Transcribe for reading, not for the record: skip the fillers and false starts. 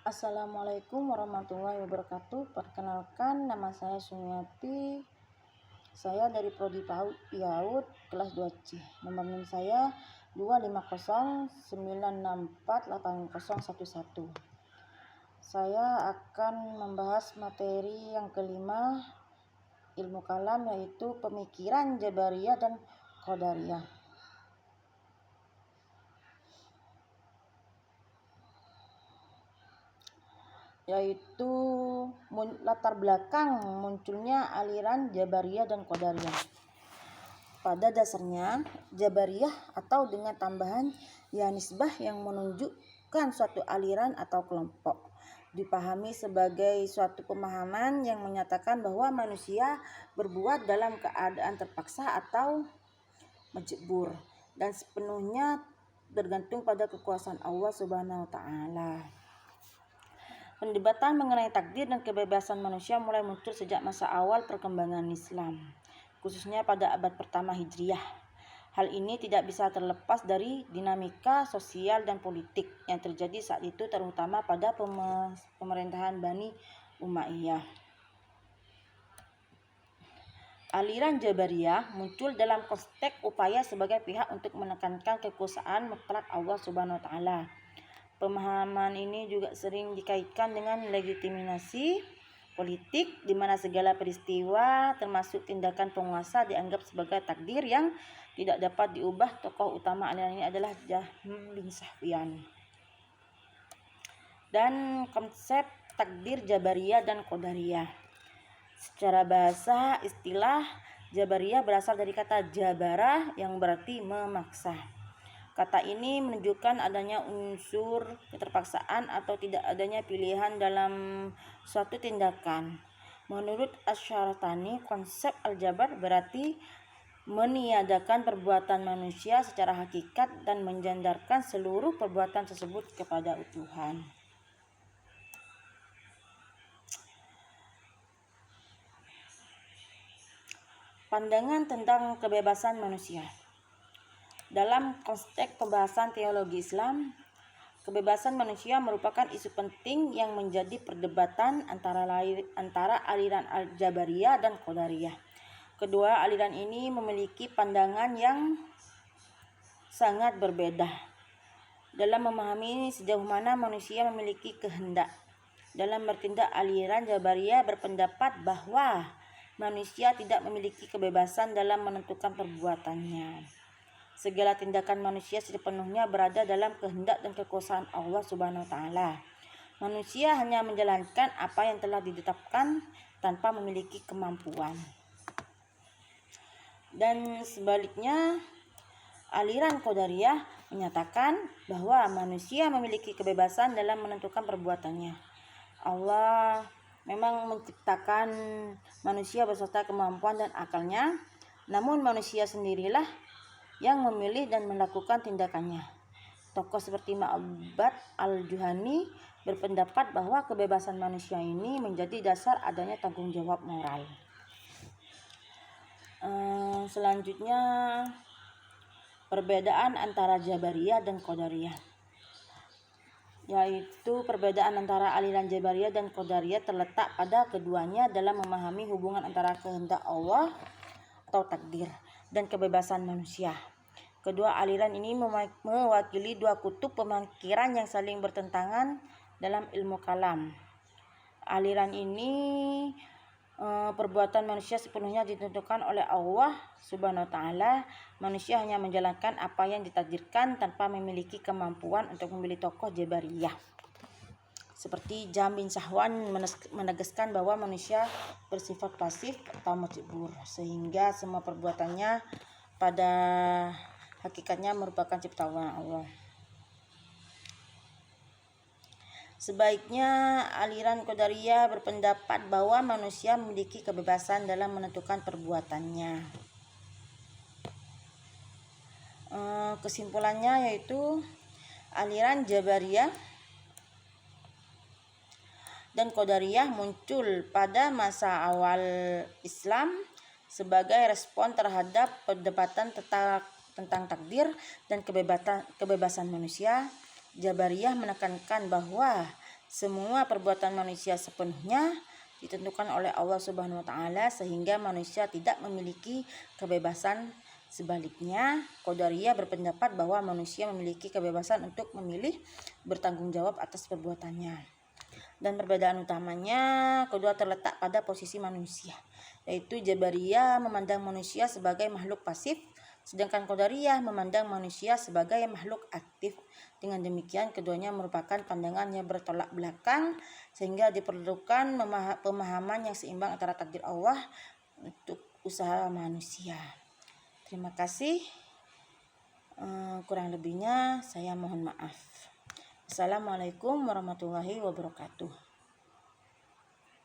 Assalamualaikum warahmatullahi wabarakatuh. Perkenalkan, nama saya Sumiati. Saya dari Prodi PAUD kelas 2C. Nomor NIM saya 25096480011. Saya akan membahas materi yang kelima, ilmu kalam, yaitu pemikiran Jabariyah dan Qadariyah. Yaitu latar belakang munculnya aliran Jabariyah dan Qadariyah. Pada dasarnya, Jabariyah atau dengan tambahan ya nisbah yang menunjukkan suatu aliran atau kelompok, dipahami sebagai suatu pemahaman yang menyatakan bahwa manusia berbuat dalam keadaan terpaksa atau majbur dan sepenuhnya bergantung pada kekuasaan Allah Subhanahu wa taala. Perdebatan mengenai takdir dan kebebasan manusia mulai muncul sejak masa awal perkembangan Islam, khususnya pada abad pertama Hijriah. Hal ini tidak bisa terlepas dari dinamika sosial dan politik yang terjadi saat itu, terutama pada pemerintahan Bani Umayyah. Aliran Jabariyah muncul dalam konteks upaya sebagai pihak untuk menekankan kekuasaan mutlak Allah Subhanahu wa taala. Pemahaman ini juga sering dikaitkan dengan legitimasi politik, di mana segala peristiwa termasuk tindakan penguasa dianggap sebagai takdir yang tidak dapat diubah. Tokoh utama aliran ini adalah Jahm bin Safwan. Dan konsep takdir Jabariyah dan Qadariyah. Secara bahasa, istilah Jabariyah berasal dari kata jabara yang berarti memaksa. Kata ini menunjukkan adanya unsur keterpaksaan atau tidak adanya pilihan dalam suatu tindakan. Menurut Asy-Syaratani, konsep al-jabar berarti meniadakan perbuatan manusia secara hakikat dan menjandarkan seluruh perbuatan tersebut kepada Tuhan. Pandangan tentang kebebasan manusia. Dalam konteks pembahasan teologi Islam, kebebasan manusia merupakan isu penting yang menjadi perdebatan antara aliran Al-Jabariyah dan Qadariyah. Kedua aliran ini memiliki pandangan yang sangat berbeda dalam memahami sejauh mana manusia memiliki kehendak. Dalam bertindak, aliran Jabariyah berpendapat bahwa manusia tidak memiliki kebebasan dalam menentukan perbuatannya. Segala tindakan manusia sepenuhnya berada dalam kehendak dan kekuasaan Allah Subhanahu wa taala. Manusia hanya menjalankan apa yang telah ditetapkan tanpa memiliki kemampuan. Dan sebaliknya, aliran Qadariyah menyatakan bahwa manusia memiliki kebebasan dalam menentukan perbuatannya. Allah memang menciptakan manusia beserta kemampuan dan akalnya, namun manusia sendirilah yang memilih dan melakukan tindakannya. Tokoh seperti Ma'bad al-Juhani berpendapat bahwa kebebasan manusia ini menjadi dasar adanya tanggung jawab moral. Selanjutnya, perbedaan antara Jabariyah dan Qadariyah. Yaitu perbedaan antara aliran Jabariyah dan Qadariyah terletak pada keduanya dalam memahami hubungan antara kehendak Allah atau takdir dan kebebasan manusia. Kedua aliran ini mewakili dua kutub pemikiran yang saling bertentangan dalam ilmu kalam. Aliran ini perbuatan manusia sepenuhnya ditentukan oleh Allah Subhanahu wa taala. Manusia hanya menjalankan apa yang ditakdirkan tanpa memiliki kemampuan untuk memilih tokoh Jabariyah. Seperti Jahm bin Safwan menegaskan bahwa manusia bersifat pasif atau majbur, sehingga semua perbuatannya pada hakikatnya merupakan ciptaan Allah. Sebaiknya aliran Qadariyah berpendapat bahwa manusia memiliki kebebasan dalam menentukan perbuatannya. Kesimpulannya yaitu aliran Jabariyah dan Qadariyah muncul pada masa awal Islam sebagai respon terhadap perdebatan tentang takdir dan kebebasan manusia. Jabariyah menekankan bahwa semua perbuatan manusia sepenuhnya ditentukan oleh Allah Subhanahu wa taala sehingga manusia tidak memiliki kebebasan. Sebaliknya, Qadariyah berpendapat bahwa manusia memiliki kebebasan untuk memilih bertanggung jawab atas perbuatannya. Dan perbedaan utamanya kedua terletak pada posisi manusia, yaitu Jabariyah memandang manusia sebagai makhluk pasif, sedangkan Qadariyah memandang manusia sebagai makhluk aktif. Dengan demikian, keduanya merupakan pandangan yang bertolak belakang, sehingga diperlukan pemahaman yang seimbang antara takdir Allah untuk usaha manusia. Terima kasih. Kurang lebihnya saya mohon maaf. Assalamualaikum warahmatullahi wabarakatuh.